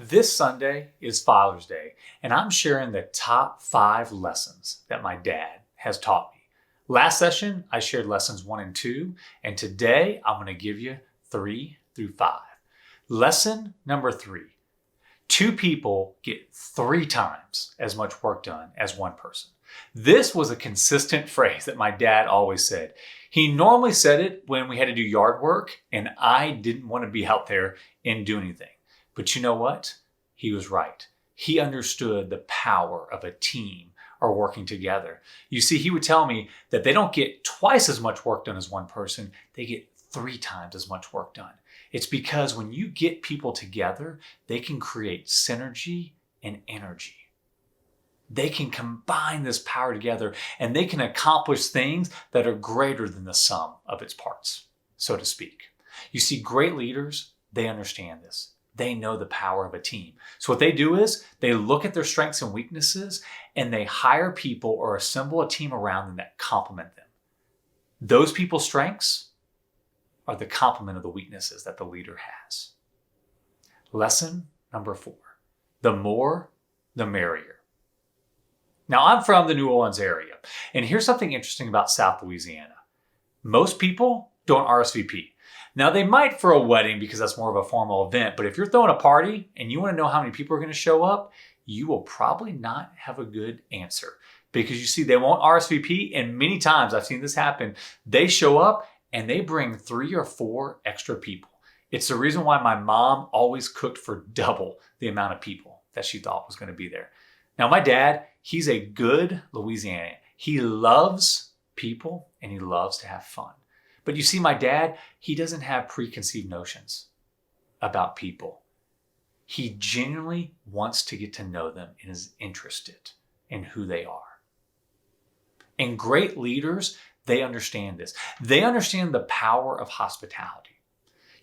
This Sunday is Father's Day, and I'm sharing the top 5 lessons that my dad has taught me. Last session, I shared lessons 1 and 2, and today I'm going to give you 3 through 5. Lesson number 3. 2 people get 3 times as much work done as 1 person. This was a consistent phrase that my dad always said. He normally said it when we had to do yard work, and I didn't want to be out there and do anything. But you know what? He was right. He understood the power of a team or working together. You see, he would tell me that they don't get twice as much work done as 1 person. They get 3 times as much work done. It's because when you get people together, they can create synergy and energy. They can combine this power together and they can accomplish things that are greater than the sum of its parts, so to speak. You see, great leaders, they understand this. They know the power of a team. So what they do is they look at their strengths and weaknesses and they hire people or assemble a team around them that complement them. Those people's strengths are the complement of the weaknesses that the leader has. Lesson number 4. The more, the merrier. Now, I'm from the New Orleans area, and here's something interesting about South Louisiana. Most people don't RSVP. Now, they might for a wedding because that's more of a formal event, but if you're throwing a party and you want to know how many people are going to show up, you will probably not have a good answer because you see, they won't RSVP, and many times I've seen this happen. They show up and they bring 3 or 4 extra people. It's the reason why my mom always cooked for double the amount of people that she thought was going to be there. Now, my dad, he's a good Louisianian. He loves people and he loves to have fun. But you see, my dad, he doesn't have preconceived notions about people. He genuinely wants to get to know them and is interested in who they are. And great leaders, they understand this. They understand the power of hospitality.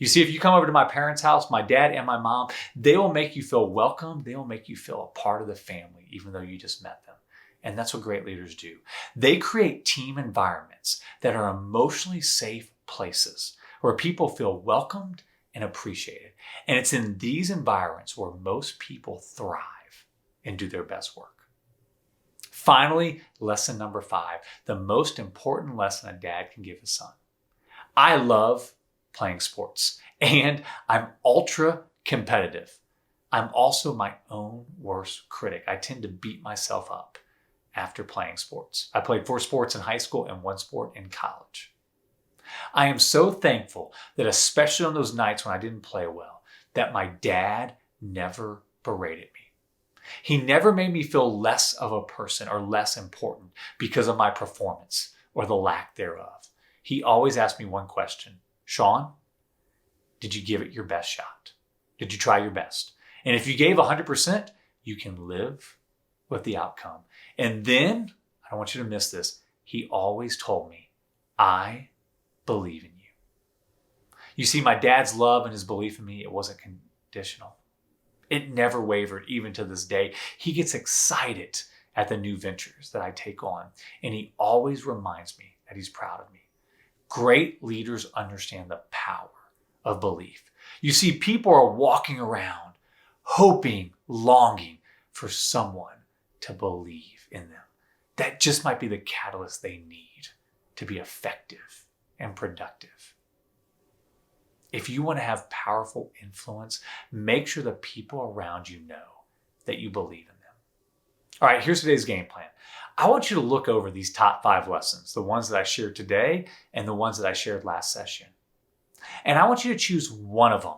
You see, if you come over to my parents' house, my dad and my mom, they will make you feel welcome. They will make you feel a part of the family, even though you just met them. And that's what great leaders do. They create team environments that are emotionally safe places where people feel welcomed and appreciated. And it's in these environments where most people thrive and do their best work. Finally, lesson number 5, the most important lesson a dad can give his son. I love playing sports and I'm ultra competitive. I'm also my own worst critic. I tend to beat myself up after playing sports. I played 4 sports in high school and 1 sport in college. I am so thankful that especially on those nights when I didn't play well, that my dad never berated me. He never made me feel less of a person or less important because of my performance or the lack thereof. He always asked me one question: Shawn, did you give it your best shot? Did you try your best? And if you gave 100%, you can live with the outcome. And then, I don't want you to miss this, he always told me, I believe in you. You see, my dad's love and his belief in me, it wasn't conditional. It never wavered, even to this day. He gets excited at the new ventures that I take on, and he always reminds me that he's proud of me. Great leaders understand the power of belief. You see, people are walking around hoping, longing for someone to believe in them. That just might be the catalyst they need to be effective and productive. If you want to have powerful influence, make sure the people around you know that you believe in them. All right, here's today's game plan. I want you to look over these top 5 lessons, the ones that I shared today and the ones that I shared last session. And I want you to choose one of them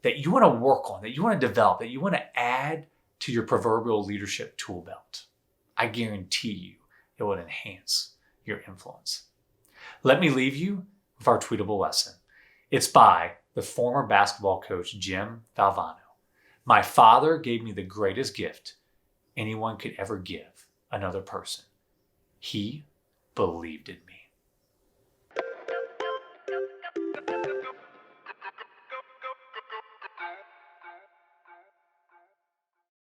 that you want to work on, that you want to develop, that you want to add to your proverbial leadership tool belt. I guarantee you it will enhance your influence. Let me leave you with our tweetable lesson. It's by the former basketball coach, Jim Valvano. My father gave me the greatest gift anyone could ever give another person. He believed in me.